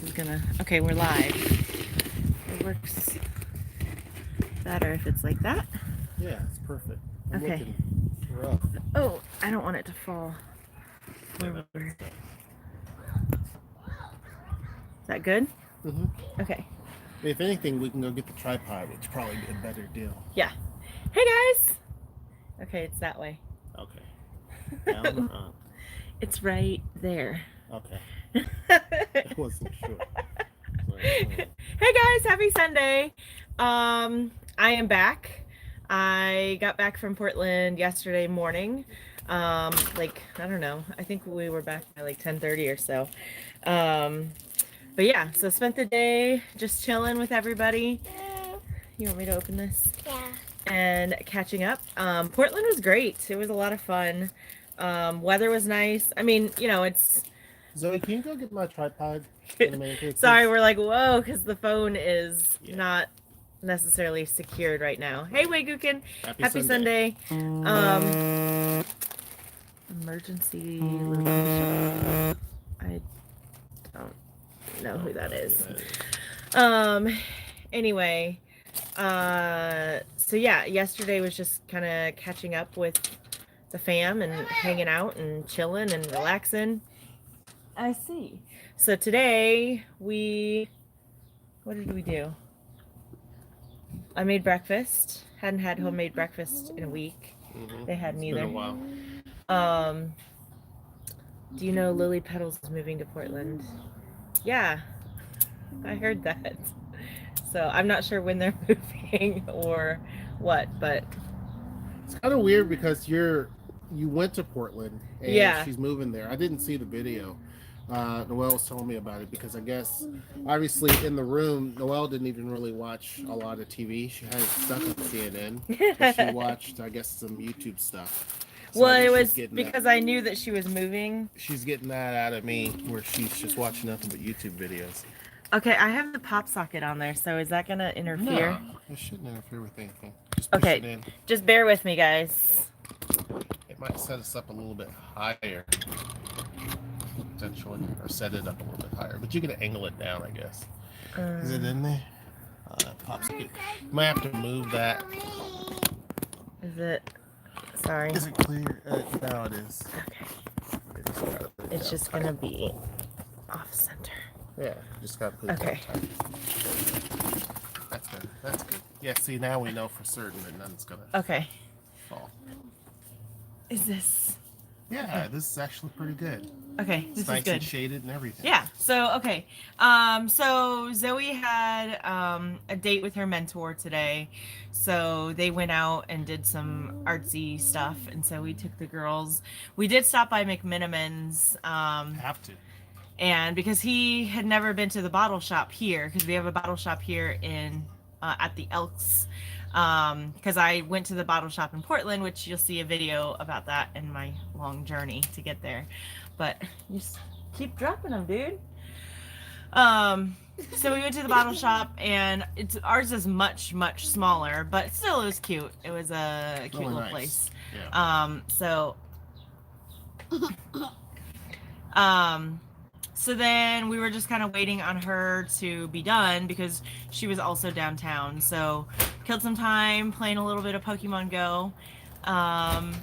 is gonna... Okay, we're live. It works better if it's like that. Yeah, it's perfect. I'm okay. looking rough. Oh, I don't want it to fall forward. Is that good? Mm-hmm. Okay. If anything, we can go get the tripod, which probably be a better deal. Yeah. Hey, guys! Okay, it's that way. Okay. Down or up? It's right there. Okay. I wasn't sure. Hey guys, happy Sunday. I am back. I got back from Portland yesterday morning. Like, I don't know, I think we were back by like 10:30 or so. But yeah, so spent the day just chilling with everybody. You want me to open this? Yeah. And catching up. Portland was great. It was a lot of fun. Weather was nice. I mean, you know, it's... Zoe, can you go get my tripod in a minute? Sorry, we're like, whoa, because the phone is not necessarily secured right now. Hey, Waygukin. Happy Sunday. Emergency location. I don't know who that is. Anyway, so yeah, yesterday was just kind of catching up with the fam and hanging out and chilling and relaxing. I see. So today what did we do? I made breakfast. Hadn't had homemade breakfast in a week. Mm-hmm. They hadn't either. Been a while. Do you know Lily Petals is moving to Portland? Yeah, I heard that. So I'm not sure when they're moving or what, but it's kind of weird because you went to Portland and she's moving there. I didn't see the video. Noelle was telling me about it because I guess obviously in the room Noelle didn't even really watch a lot of TV. She had it stuck on CNN. But she watched, I guess, some YouTube stuff. So well, it was because I knew that she was moving. She's getting that out of me where she's just watching nothing but YouTube videos. Okay, I have the pop socket on there, so is that gonna interfere? No, it shouldn't interfere with anything. Just push it in. Just bear with me, guys. It might set us up a little bit higher, potentially, or set it up a little bit higher. But you can angle it down, I guess. Is it in there? Pop socket. You might have to move that. Is it? Sorry. Is it clear? Now it is. Okay. It's just gonna be off center. Yeah, just gotta put it down tight. That's good. That's good. Yeah, see, now we know for certain that none's gonna fall. Is this? Yeah, this is actually pretty good. Okay, this it's nice is good. And shaded and everything. Yeah. So okay. So Zoe had a date with her mentor today. So they went out and did some artsy stuff, and so we took the girls. We did stop by McMenamins. Have to. And because he had never been to the bottle shop here, because we have a bottle shop here in at the Elks. Because I went to the bottle shop in Portland, which you'll see a video about that in my long journey to get there. But you just keep dropping them, dude. So we went to the bottle shop, and ours is much, much smaller, but still it was cute. It was a cute little place. Yeah. So then we were just kind of waiting on her to be done because she was also downtown. So killed some time playing a little bit of Pokemon Go. And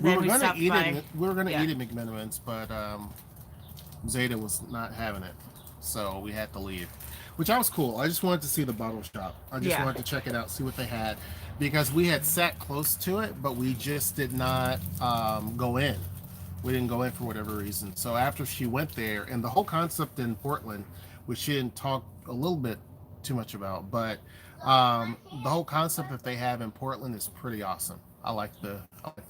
then we stopped by. We were going to eat at McMenamins, but Zeta was not having it. So we had to leave, which I was cool. I just wanted to see the bottle shop. I just wanted to check it out, see what they had, because we had sat close to it, but we just did not go in. We didn't go in for whatever reason. So after she went there, and the whole concept in Portland, which she didn't talk a little bit too much about, but the whole concept that they have in Portland is pretty awesome. I like the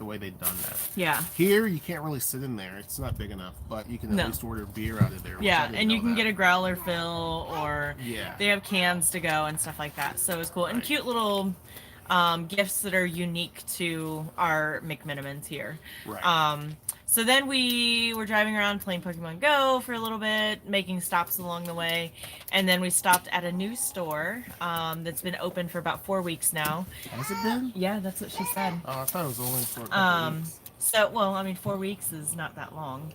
way they've done that. Yeah. Here you can't really sit in there; it's not big enough. But you can at least order beer out of there. Yeah, and you can get a growler fill, or they have cans to go and stuff like that. So it's cool and cute little gifts that are unique to our McMenamins here. Right. So then we were driving around playing Pokemon Go for a little bit, making stops along the way, and then we stopped at a new store that's been open for about 4 weeks now. Has it been? Yeah, that's what she said. Oh, I thought it was only for a couple weeks. So, well, I mean, 4 weeks is not that long.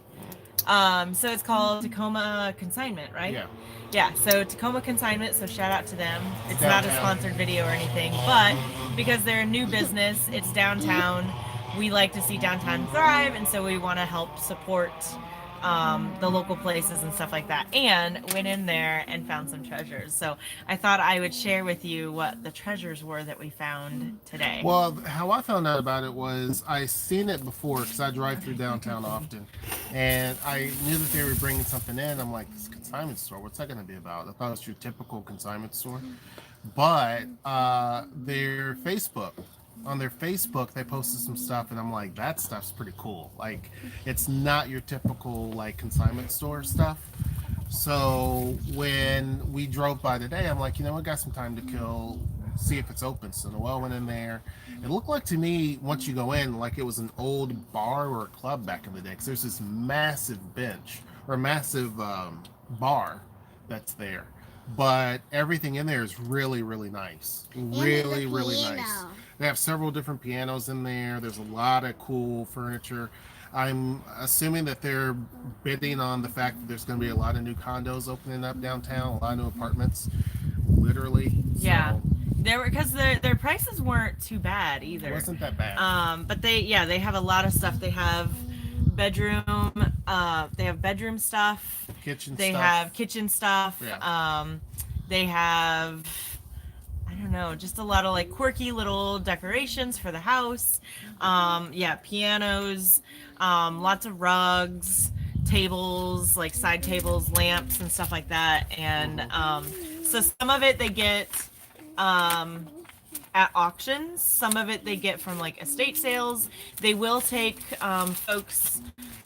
So it's called Tacoma Consignment, right? Yeah. Yeah, so Tacoma Consignment, so shout out to them. It's not a Downtown. sponsored video or anything, but because they're a new business, it's downtown. We like to see downtown thrive, and so we want to help support the local places and stuff like that. And went in there and found some treasures. So I thought I would share with you what the treasures were that we found today. Well, how I found out about it was I seen it before because I drive through downtown often, and I knew that they were bringing something in. I'm like, this consignment store, what's that going to be about? I thought it was your typical consignment store, but their Facebook. On their Facebook, they posted some stuff, and I'm like, that stuff's pretty cool. Like, it's not your typical like consignment store stuff. So when we drove by today, I'm like, we got some time to kill, see if it's open. So Noelle went in there. It looked like to me, once you go in, like it was an old bar or a club back in the day. Because there's this massive bench or massive bar that's there. But everything in there is really, really nice. Really, really nice. They have several different pianos in there. There's a lot of cool furniture. I'm assuming that they're bidding on the fact that there's going to be a lot of new condos opening up downtown, a lot of new apartments, literally. Yeah. So, There were, because their prices weren't too bad either. it wasn't that bad. But they have a lot of stuff. They have bedroom stuff. Kitchen They stuff. have kitchen stuff. Yeah. They have, I don't know, just a lot of like quirky little decorations for the house. Pianos, lots of rugs, tables, like side tables, lamps and stuff like that. And so some of it they get at auctions. Some of it they get from like estate sales. They will take folks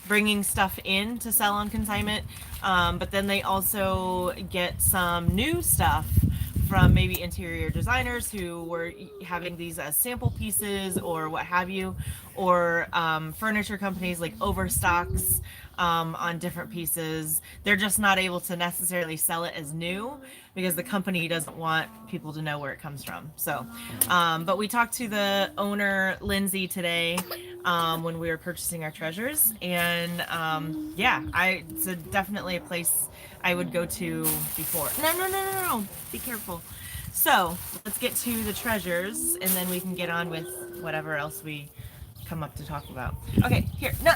bringing stuff in to sell on consignment, but then they also get some new stuff from maybe interior designers who were having these as sample pieces or what have you, or furniture companies like overstocks on different pieces. They're just not able to necessarily sell it as new because the company doesn't want people to know where it comes from. So, but we talked to the owner, Lindsay, today when we were purchasing our treasures. And it's definitely a place I would go to before. No. Be careful. So let's get to the treasures and then we can get on with whatever else we come up to talk about. Okay, here. No.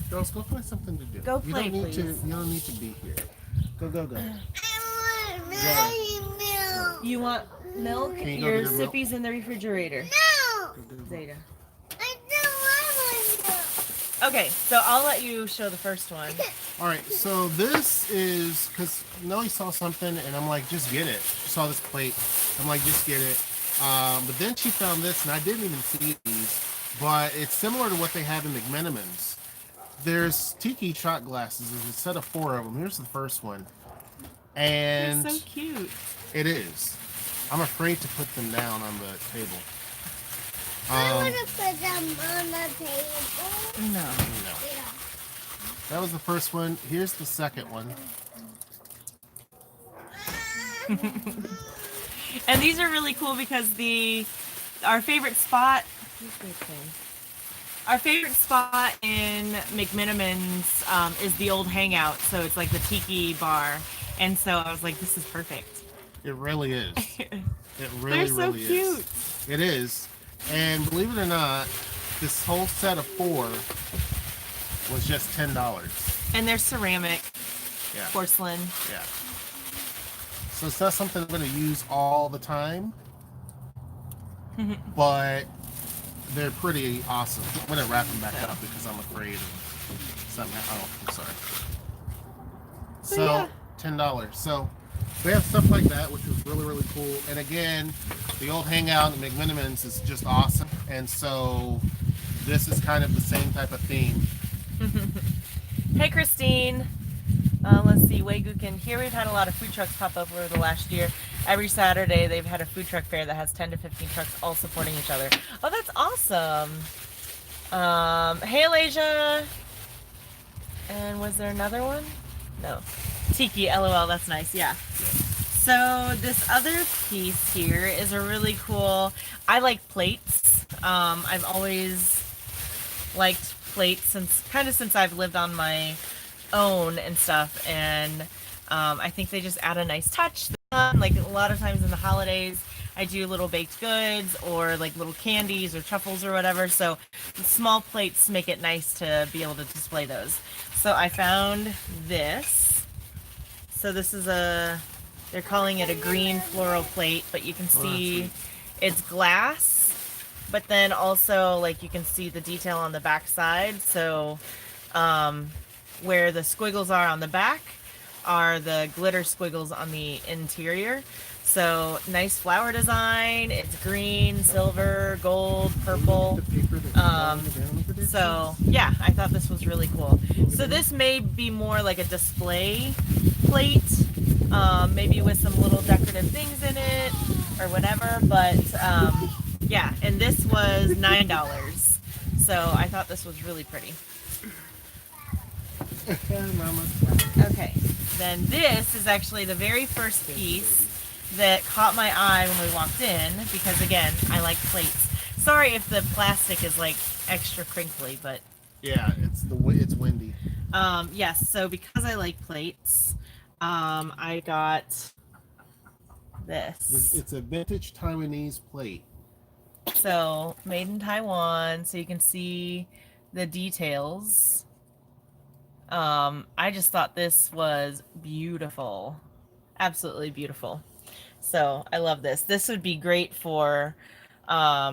Girls, go find something to do. Go play, please. You don't need to be here. Go. I want milk. You want milk? Can you go Your get her milk? sippy's in the refrigerator. No, Zeta. I don't want milk. Okay, so I'll let you show the first one. All right, so this is because Nelly saw something, and I'm like, just get it. She saw this plate. I'm like, just get it. But then she found this, and I didn't even see these, but it's similar to what they have in McMenamins. There's tiki shot glasses. There's a set of 4 of them. Here's the first one. And They're so cute. it is. I'm afraid to put them down on the table. I want to put them on the table. No. No. That was the first one. Here's the second one. And these are really cool because our favorite spot in McMenamins is the old hangout. So it's like the tiki bar. And so I was like, this is perfect. It really is. It really, They're so really cute. is. It is. And believe it or not, this whole set of 4 was just $10. And they're ceramic, Yeah. porcelain. Yeah. So it's not something I'm going to use all the time, but they're pretty awesome. I'm going to wrap them back up because I'm afraid of something. Oh, I'm sorry. So, yeah. $10. So they have stuff like that, which was really, really cool. And again, the old hangout in McMenamins is just awesome. And so this is kind of the same type of theme. Hey, Christine. Let's see, Waygukin. Here we've had a lot of food trucks pop up over the last year. Every Saturday they've had a food truck fair that has 10 to 15 trucks all supporting each other. Oh, that's awesome. Hey, Alasia. And was there another one? No. Tiki, LOL, that's nice, yeah. So this other piece here is a really cool, I like plates. I've always liked plates since I've lived on my own and stuff, and I think they just add a nice touch. Like a lot of times in the holidays, I do little baked goods or like little candies or truffles or whatever. So the small plates make it nice to be able to display those. So I found this. So this is they're calling it a green floral plate, but you can see it's glass, but then also like you can see the detail on the back side. So where the squiggles are on the back are the glitter squiggles on the interior. So nice flower design. It's green, silver, gold, purple. So yeah, I thought this was really cool. So this may be more like a display plate, maybe with some little decorative things in it or whatever. But yeah, and this was $9. So I thought this was really pretty. Okay, then this is actually the very first piece that caught my eye when we walked in, because again, I like plates. Sorry if the plastic is like extra crinkly, but yeah, it's windy. Yes, so because I like plates, I got this. It's a vintage Taiwanese plate. So made in Taiwan, so you can see the details. I just thought this was beautiful. Absolutely beautiful. So I love this. This would be great for, I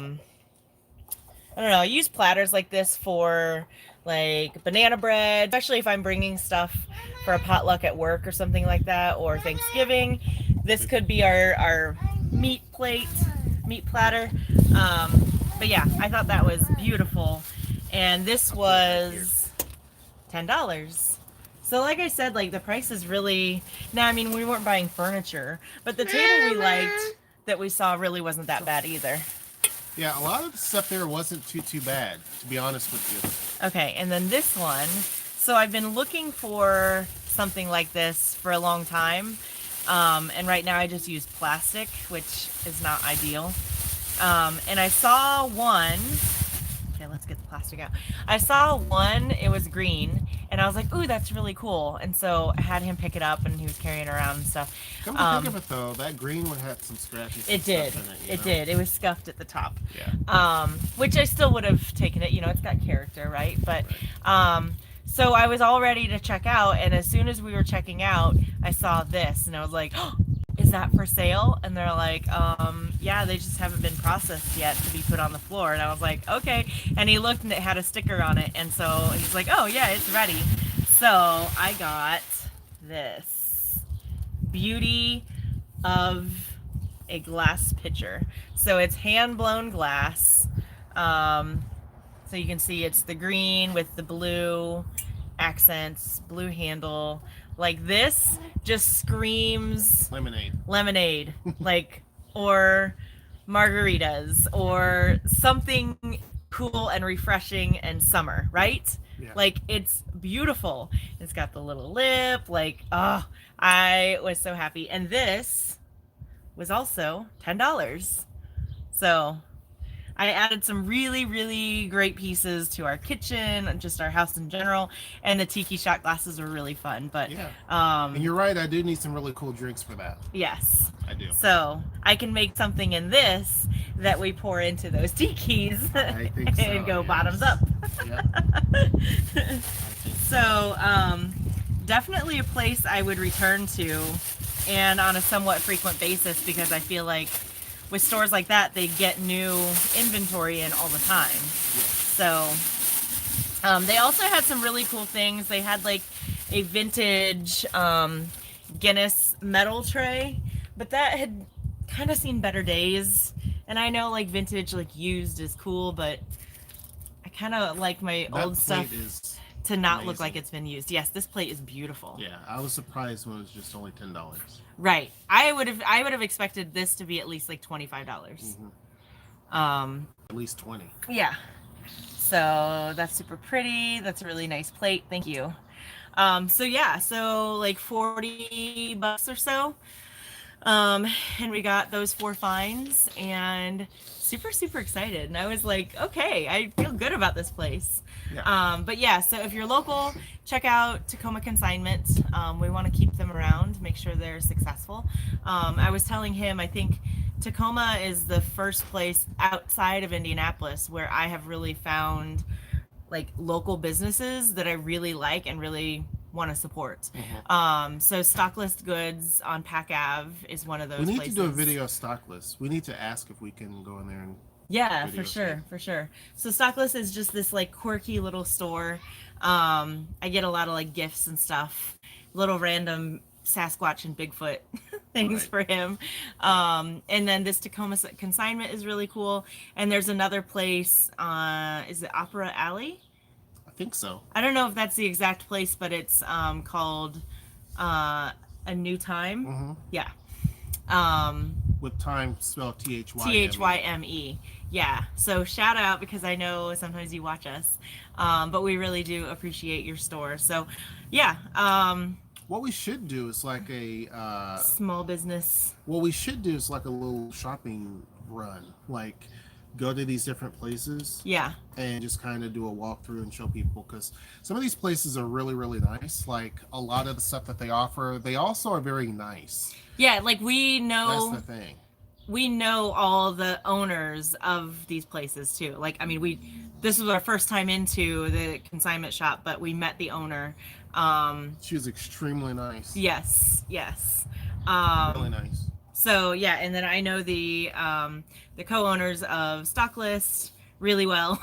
don't know, I use platters like this for like banana bread, especially if I'm bringing stuff for a potluck at work or something like that, or Thanksgiving. This could be our meat platter. But yeah, I thought that was beautiful. And this was $10. So like I said, like the price is really, now I mean we weren't buying furniture, but the table we liked that we saw really wasn't that bad either. Yeah, a lot of the stuff there wasn't too bad, to be honest with you. Okay, and then this one, so I've been looking for something like this for a long time, and right now I just use plastic, which is not ideal. And I saw one. Okay, let's get the plastic out. I saw one, it was green, and I was like, ooh, that's really cool. And so I had him pick it up, and he was carrying it around and stuff. Come to think of it, though, that green one had some scratches. It did. Stuff in it, It did. It was scuffed at the top. Yeah. Which I still would have taken it. You know, it's got character, right? But so I was all ready to check out, and as soon as we were checking out, I saw this, and I was like, oh, is that for sale? And they're like, yeah, they just haven't been processed yet to be put on the floor. And I was like, okay. And he looked, and it had a sticker on it, and so he's like, oh yeah, it's ready. So I got this beauty of a glass pitcher. So it's hand blown glass. So you can see it's the green with the blue accents, blue handle. Like this just screams lemonade, like, or margaritas or something cool and refreshing and summer, right? Yeah. Like it's beautiful. It's got the little lip, like, oh, I was so happy. And this was also $10. So I added some really, really great pieces to our kitchen and just our house in general. And the tiki shot glasses were really fun. But yeah. And you're right, I do need some really cool drinks for that. Yes. I do. So I can make something in this that we pour into those tikis and so, go yes. Bottoms up. Yep. So definitely a place I would return to, and on a somewhat frequent basis, because I feel like with stores like that, they get new inventory in all the time. Yeah. So they also had some really cool things. They had like a vintage Guinness metal tray, but that had kind of seen better days. And I know like vintage, like used is cool, but I kind of like my old stuff to not amazing. Look like it's been used. Yes, this plate is beautiful. Yeah, I was surprised when it was just only $10. Right. I would have expected this to be at least like $25. Mm-hmm. At least 20. Yeah. So that's super pretty. That's a really nice plate. Thank you. So yeah, so like $40 or so. And we got those 4 finds and super excited. And I was like, okay, I feel good about this place. Yeah. But yeah, so if you're local, check out Tacoma Consignment. We want to keep them around, make sure they're successful. I was telling him, I think Tacoma is the first place outside of Indianapolis where I have really found like local businesses that I really like and really want to support. So Stock List Goods on Pack Ave is one of those We need places. to do a video stock list. We need to ask if we can go in there and Yeah, video for sure. So Stock List is just this like quirky little store. I get a lot of like gifts and stuff, little random Sasquatch and Bigfoot things for him. And then this Tacoma Consignment is really cool. And there's another place, is it Opera Alley? I think so. I don't know if that's the exact place, but it's called A New Time. Yeah. With time spelled T-H-Y-M-E. T-H-Y-M-E. Yeah. So shout out, because I know sometimes you watch us. But we really do appreciate your store. So yeah. What we should do is like a small business. What we should do is like a little shopping run. Like go to these different places. Yeah. And just kind of do a walkthrough and show people, because some of these places are really nice. Like a lot of the stuff that they offer, they also are very nice. Yeah, like we know. That's the thing. We know all the owners of these places too. Like, I mean, this was our first time into the consignment shop, but we met the owner. She was extremely nice. Yes. Really nice. So yeah, and then I know the co-owners of Stock List really well.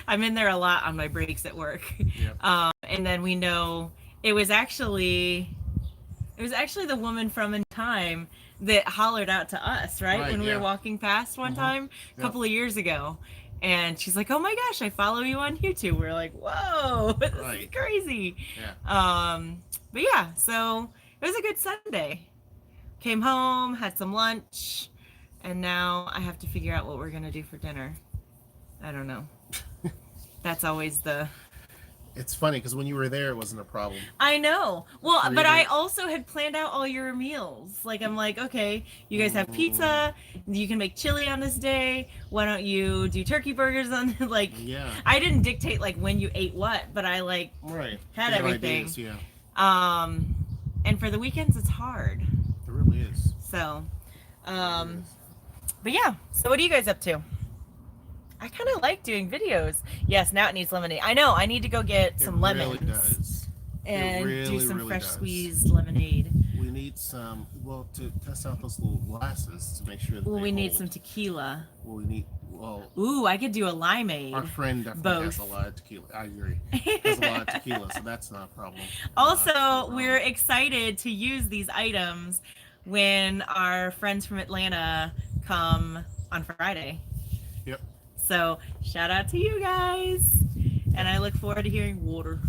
I'm in there a lot on my breaks at work. Yep. And then we know it was actually the woman from In Time that hollered out to us, right? When we were walking past one time a couple of years ago. And she's like, oh my gosh, I follow you on YouTube. We're like, whoa, this is crazy. Yeah. But yeah, so it was a good Sunday. Came home, had some lunch, and now I have to figure out what we're going to do for dinner. I don't know. That's always the... It's funny because when you were there, it wasn't a problem. I know. Well, but I also had planned out all your meals. Like, I'm like, okay, you guys have pizza. You can make chili on this day. Why don't you do turkey burgers on, like, I didn't dictate, like, when you ate what, but I, like, had everything. Ideas, yeah. And for the weekends, it's hard. It really is. So, but yeah. So what are you guys up to? I kind of like doing videos. Yes, now it needs lemonade. I know. I need to go get some lemons. It really does. And do some fresh squeezed lemonade. We need some, to test out those little glasses to make sure that we need some tequila. Ooh, I could do a limeade. Our friend definitely has a lot of tequila. I agree. Has a lot of tequila, so that's not a problem. Also, we're excited to use these items when our friends from Atlanta come on Friday. Yep. So shout out to you guys, and I look forward to hearing water.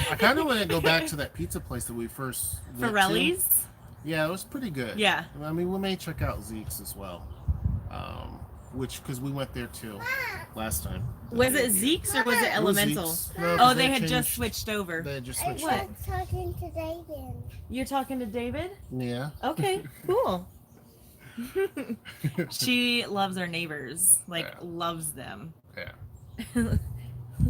I kind of want to go back to that pizza place that we first went Forelli's? to. Yeah, it was pretty good. Yeah. I mean, we may check out Zeke's as well, because we went there too last time. Was it Zeke's or was it Elemental? No, they had just switched over. They had just switched over. I'm talking to David. You're talking to David? Yeah. Okay, cool. She loves our neighbors, loves them. Yeah.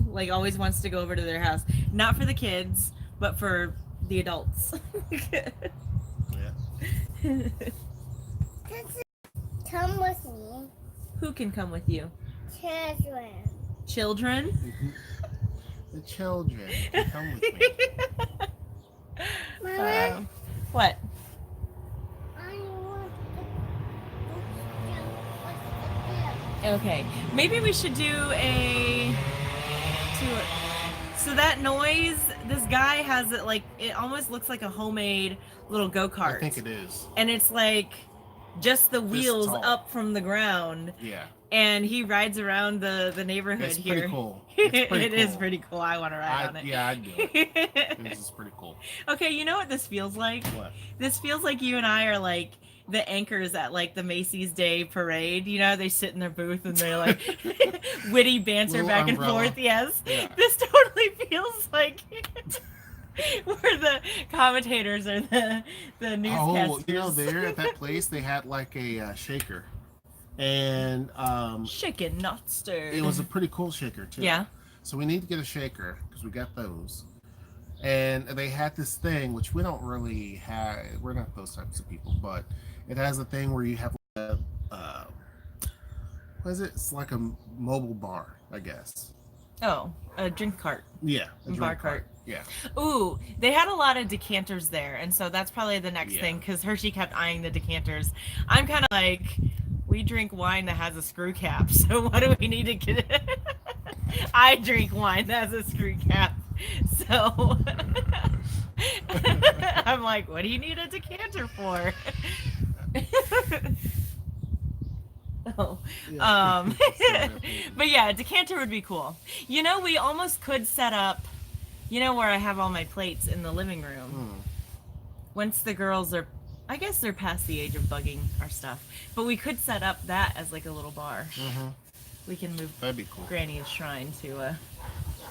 Like always wants to go over to their house, not for the kids, but for the adults. Yeah. Come with me. Who can come with you? Children. Children? Mm-hmm. The children can come with me. Mama, what? I want Okay, maybe we should do so that noise, this guy has it like, it almost looks like a homemade little go-kart. I think it is. And it's like just the wheels up from the ground. Yeah. And he rides around the neighborhood it's here. Pretty cool. It's pretty cool. Is pretty cool. I want to ride on it. Yeah, I'd do it. This is pretty cool. Okay, you know what this feels like? What? This feels like you and I are like the anchors at like the Macy's Day Parade. You know, they sit in their booth and they're like witty banter Little back umbrella. and forth. Yes. Yeah. This totally feels like Where the commentators are the newscasters. Oh, you know, there at that place they had like a shaker, and Shaken, not stirred. it was a pretty cool shaker too. Yeah. So we need to get a shaker because we got those. And they had this thing which we don't really have. We're not those types of people, but it has a thing where you have a what is it? It's like a mobile bar, I guess. Oh, a drink cart. Yeah, a drink Bar cart. Yeah. Ooh, they had a lot of decanters there, and so that's probably the next Yeah. thing, because Hershey kept eyeing the decanters. I'm kind of like, we drink wine that has a screw cap, so what do we need to get? I drink wine that has a screw cap, so I'm like, what do you need a decanter for? Oh, but yeah, a decanter would be cool. You know, we almost could set up, you know, where I have all my plates in the living room. Once the girls are, I guess they're past the age of bugging our stuff, but we could set up that as like a little bar. We can move That'd be cool. Granny's shrine to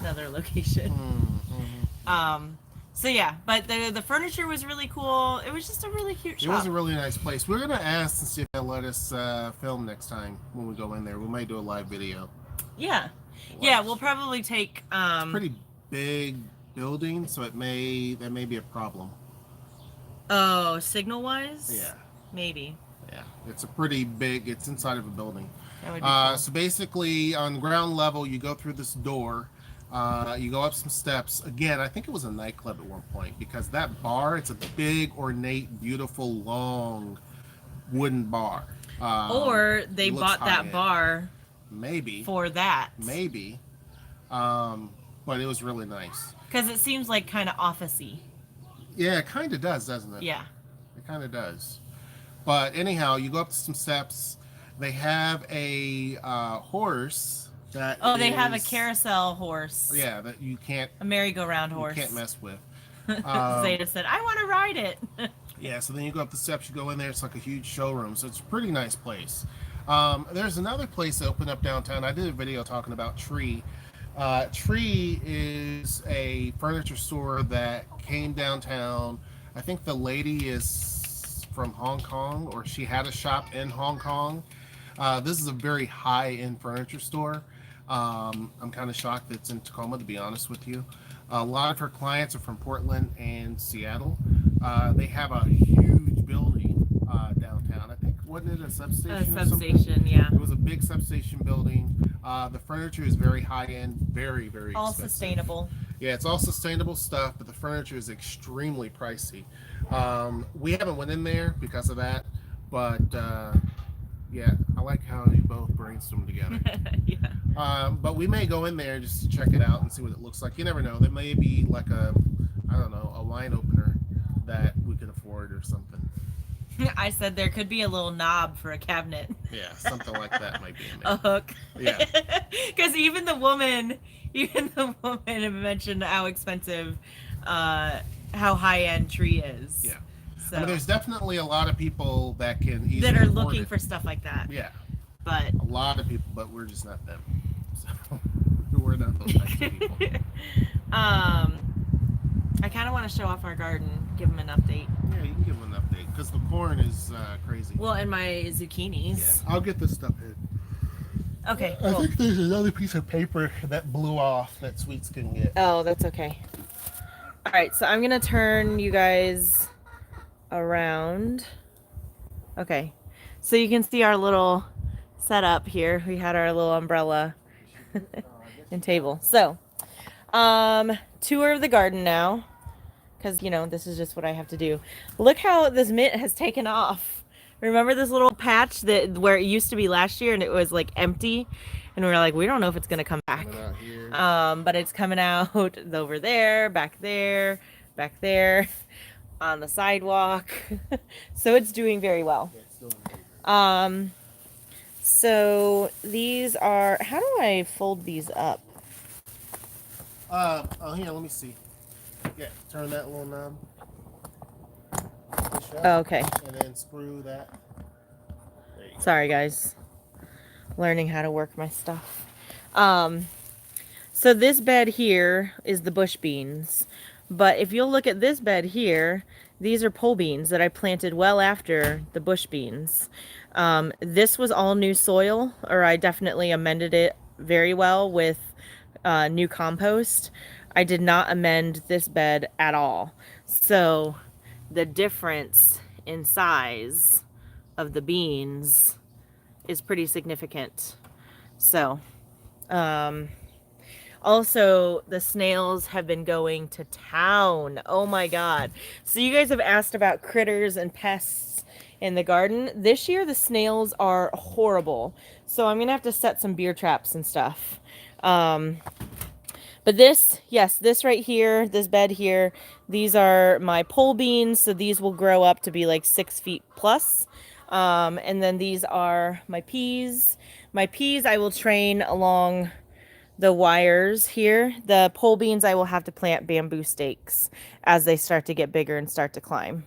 another location. So yeah, but the furniture was really cool. It was just a really cute shop. It was a really nice place. We're gonna ask and see if they'll let us film next time when we go in there. We might do a live video. Yeah, yeah, we'll probably take. It's a pretty big building, so that may be a problem. Oh, signal wise? Yeah. Maybe. Yeah, it's a pretty big. It's inside of a building. That would be cool. So basically, on the ground level, you go through this door. You go up some steps. Again, I think it was a nightclub at one point because that bar, it's a big, ornate, beautiful, long wooden bar. Or they bought that bar maybe for that. Maybe. But it was really nice. Because it seems like kind of office-y. Yeah, it kind of does, doesn't it? Yeah. It kind of does. But anyhow, you go up some steps. They have a horse. They have a carousel horse. Yeah, that you can't. A merry-go-round horse. You can't mess with. Zeta said, "I want to ride it." Yeah, so then you go up the steps. You go in there. It's like a huge showroom. So it's a pretty nice place. There's another place that opened up downtown. I did a video talking about Tree. Tree is a furniture store that came downtown. I think the lady is from Hong Kong, or she had a shop in Hong Kong. This is a very high-end furniture store. I'm kind of shocked that it's in Tacoma, to be honest with you. A lot of her clients are from Portland and Seattle. They have a huge building downtown. I think, wasn't it a substation? A substation, yeah. It was a big substation building. The furniture is very high-end, very, very all expensive. Sustainable. Yeah, it's all sustainable stuff, but the furniture is extremely pricey. We haven't went in there because of that, but yeah, I like how you both brainstorm together. Yeah. But we may go in there just to check it out and see what it looks like. You never know. There may be like a wine opener that we could afford or something. I said there could be a little knob for a cabinet. Yeah, something like that might be in there. A hook. Yeah. Because even the woman mentioned how expensive, how high-end Tree is. Yeah. So, I mean, there's definitely a lot of people that can easily that are afford looking it. for stuff like that. Yeah. But a lot of people, but we're just not them. So we're not those types of people. I kind of want to show off our garden, give them an update. Yeah, you can give them an update because the corn is crazy. Well, and my zucchinis. Yeah, I'll get this stuff in. Okay. I Cool. think there's another piece of paper that blew off that Sweets can get. Oh, that's okay. All right, so I'm gonna turn you guys around. Okay, so you can see our little setup here. We had our little umbrella and table. So, tour of the garden now, because, you know, this is just what I have to do. Look how this mint has taken off. Remember this little patch where it used to be last year and it was like empty? And we were like, we don't know if it's going to come back. But it's coming out over there, back there, on the sidewalk. So it's doing very well. So these are, how do I fold these up? Here, let me see. Yeah, turn that little knob. Oh, okay. And then screw that. There you go. Sorry, guys. Learning how to work my stuff. So this bed here is the bush beans. But if you'll look at this bed here, these are pole beans that I planted well after the bush beans. This was all new soil, or I definitely amended it very well with new compost. I did not amend this bed at all. So the difference in size of the beans is pretty significant. So, also, the snails have been going to town. Oh my God. So you guys have asked about critters and pests in the garden. This year, the snails are horrible. So I'm going to have to set some beer traps and stuff. But this, yes, this right here, this bed here, these are my pole beans. So these will grow up to be like 6 feet plus. And then these are my peas. My peas I will train along the wires here. The pole beans I will have to plant bamboo stakes as they start to get bigger and start to climb.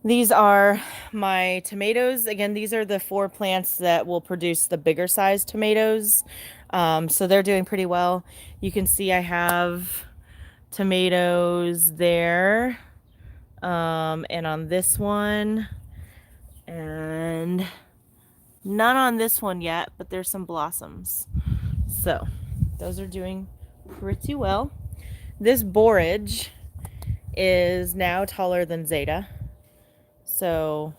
These are my tomatoes. Again, these are the 4 plants that will produce the bigger size tomatoes. So they're doing pretty well. You can see I have tomatoes there, and on this one, and none on this one yet, but there's some blossoms. So those are doing pretty well. This borage is now taller than Zeta. So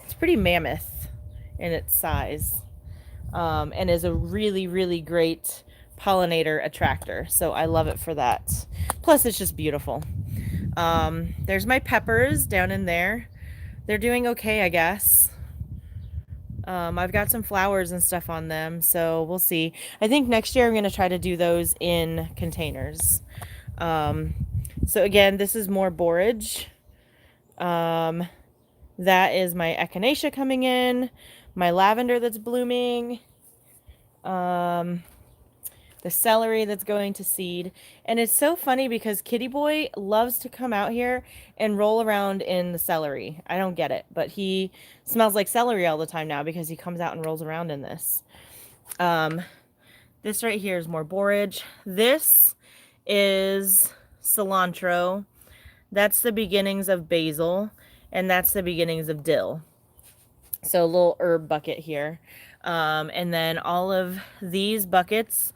it's pretty mammoth in its size, and is a really, really great pollinator attractor. So I love it for that. Plus it's just beautiful. There's my peppers down in there. They're doing okay, I guess. I've got some flowers and stuff on them, so we'll see. I think next year I'm going to try to do those in containers. So again, this is more borage. That is my echinacea coming in, my lavender that's blooming, the celery that's going to seed. And it's so funny because Kitty Boy loves to come out here and roll around in the celery. I don't get it, but he smells like celery all the time now because he comes out and rolls around in this. This right here is more borage. This is cilantro. That's the beginnings of basil, and that's the beginnings of dill. So a little herb bucket here. And then all of these buckets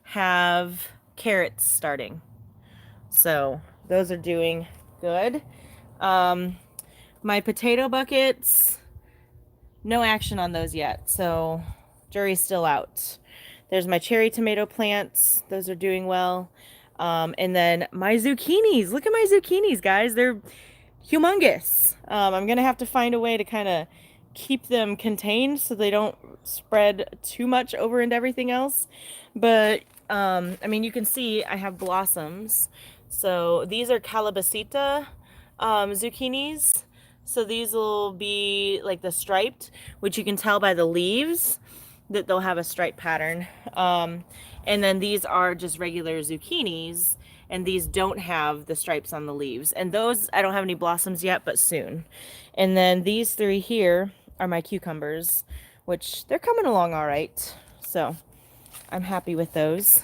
have carrots starting. So those are doing good. My potato buckets, no action on those yet. So jury's still out. There's my cherry tomato plants. Those are doing well. And then my zucchinis. Look at my zucchinis, guys. They're humongous. I'm going to have to find a way to kind of keep them contained so they don't spread too much over into everything else. But, I mean, you can see I have blossoms. So these are Calabacita zucchinis. So these will be like the striped, which you can tell by the leaves that they'll have a stripe pattern. And then these are just regular zucchinis, and these don't have the stripes on the leaves. And those, I don't have any blossoms yet, but soon. And then these 3 here are my cucumbers, which they're coming along all right. So I'm happy with those.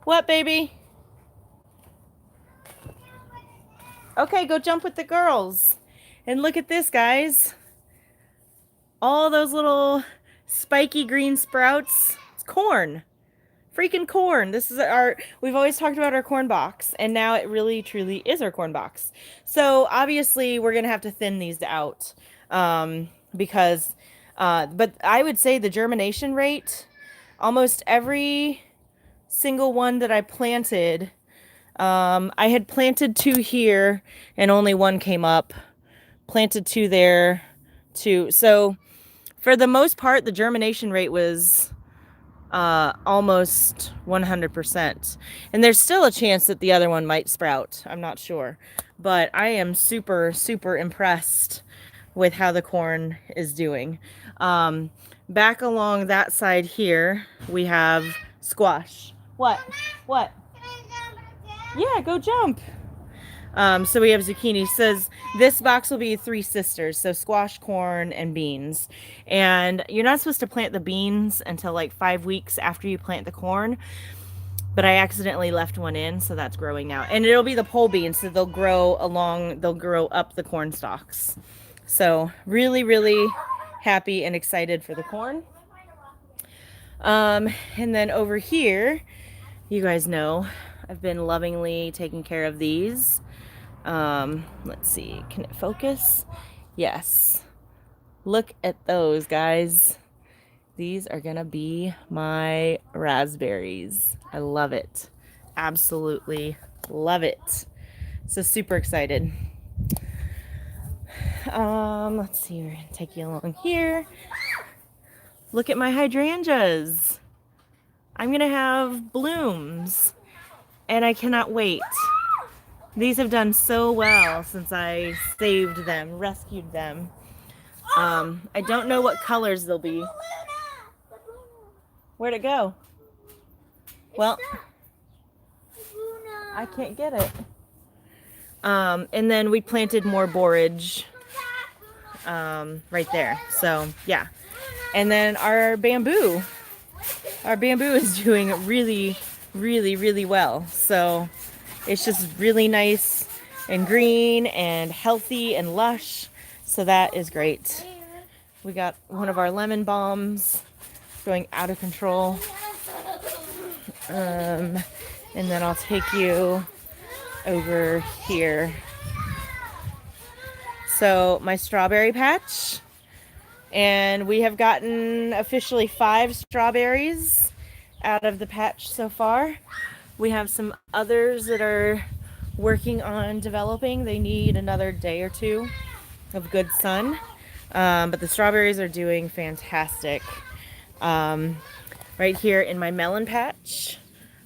What, baby? Okay, go jump with the girls. And look at this, guys. All those little spiky green sprouts. It's corn. Freaking corn. This is we've always talked about our corn box, and now it really truly is our corn box. So obviously we're going to have to thin these out, because, but I would say the germination rate, almost every single one that I planted, I had planted 2 here and only 1 came up, planted 2 there, 2. So for the most part, the germination rate was almost 100%. And there's still a chance that the other one might sprout. I'm not sure. But I am super, super impressed with how the corn is doing. Back along that side here, we have squash. What? What? Yeah, go jump. So we have zucchini. Says this box will be 3 sisters, so squash, corn, and beans. And you're not supposed to plant the beans until like 5 weeks after you plant the corn. but I accidentally left one in, so that's growing now. And it'll be the pole beans, so they'll grow up the corn stalks. So really, really happy and excited for the corn. And then over here, you guys know, I've been lovingly taking care of these. Let's see, can it focus? Yes. Look at those, guys. These are gonna be my raspberries. I love it. Absolutely love it. So super excited. Let's see, we're gonna take you along here. Look at my hydrangeas. I'm gonna have blooms and I cannot wait. These have done so well since I saved them, rescued them. I don't know what colors they'll be. Where'd it go? Well, I can't get it. And then we planted more borage right there. So yeah. And then our bamboo is doing really, really, really well. So it's just really nice and green and healthy and lush. So that is great. We got one of our lemon balms going out of control. And then I'll take you over here. So my strawberry patch, and we have gotten officially 5 strawberries out of the patch so far. We have some others that are working on developing. They need another day or 2 of good sun, but the strawberries are doing fantastic. Right here in my melon patch,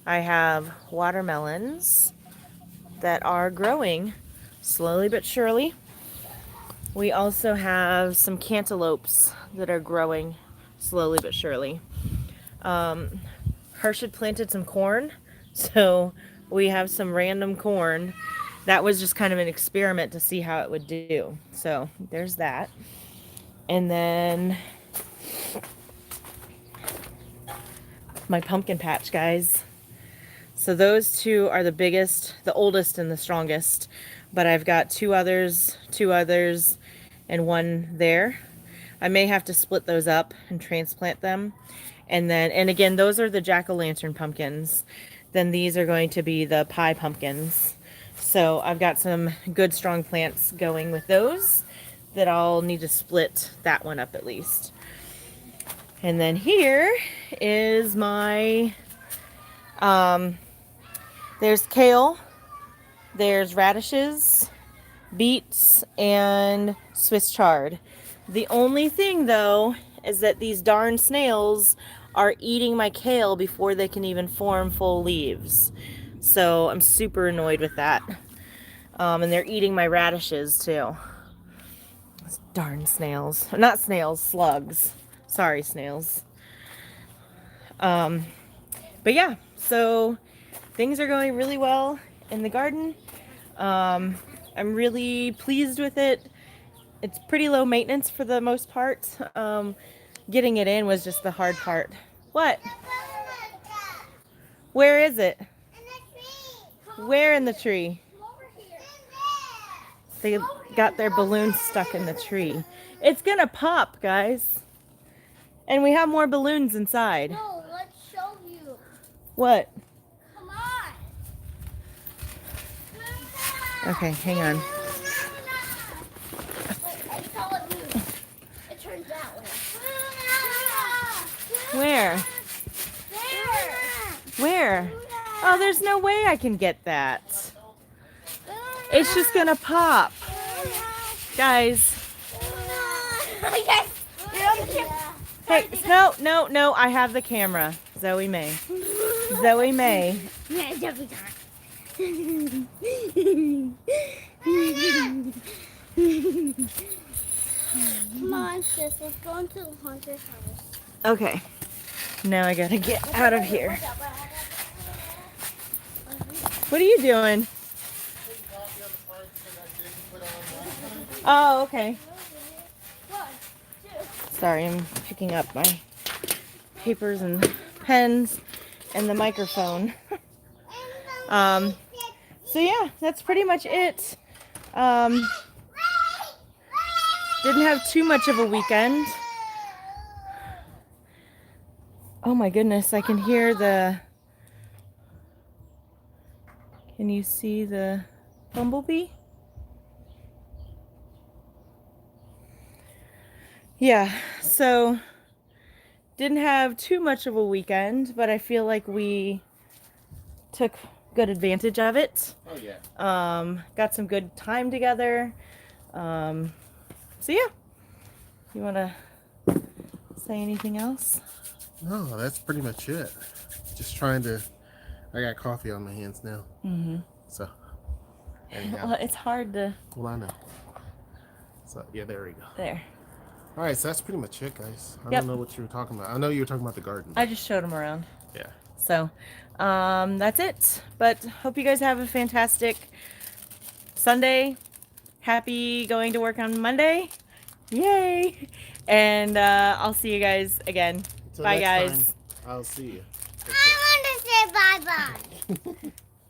I have watermelons that are growing slowly but surely. We also have some cantaloupes that are growing slowly but surely. Hersh had planted some corn, so we have some random corn. That was just kind of an experiment to see how it would do. So there's that. And then my pumpkin patch, guys. So those 2 are the biggest, the oldest and the strongest, but I've got 2 others, and 1 there. I may have to split those up and transplant them. And again, those are the jack-o'-lantern pumpkins. Then these are going to be the pie pumpkins. So I've got some good strong plants going with those that I'll need to split that one up at least. And then here is my, there's kale, there's radishes, beets, and Swiss chard. The only thing though is that these darn snails are eating my kale before they can even form full leaves. So I'm super annoyed with that. And they're eating my radishes too. Those darn snails. Not snails, slugs. Sorry, snails. But yeah, so things are going really well in the garden. I'm really pleased with it. It's pretty low maintenance for the most part. Getting it in was just the hard part. What? Where is it? Where in the tree? They got their balloon stuck in the tree. It's gonna pop, guys. And we have more balloons inside. No, let's show you. What? Come on. Okay, hang on. Wait, I saw it move. It turns that way. Where? There. Where? Oh, there's no way I can get that. It's just gonna pop. Guys. Yes. You're on the camera. Hey, no, I have the camera. Zoe May. Zoe May. Come on, sis. Let's go into the haunted house. Okay. Now I gotta get out of here. What are you doing? Oh, okay. Sorry, I'm picking up my papers and pens and the microphone. So yeah, that's pretty much it. Didn't have too much of a weekend. Oh my goodness, I can hear can you see the bumblebee? Yeah, so didn't have too much of a weekend, but I feel like we took good advantage of it. Oh yeah. Got some good time together. So yeah, you want to say anything else? No, that's pretty much it. Just trying to. I got coffee on my hands now. Mm-hmm. So. Anyhow. Well, it's hard to. Well, I know. So yeah, there we go. There. All right, so that's pretty much it, guys. I Yep. don't know what you were talking about. I know you were talking about the garden. I just showed them around. Yeah. So, that's it. But hope you guys have a fantastic Sunday. Happy going to work on Monday. Yay! And I'll see you guys again. Until Bye, next guys. time, I'll see you. I want to say bye-bye.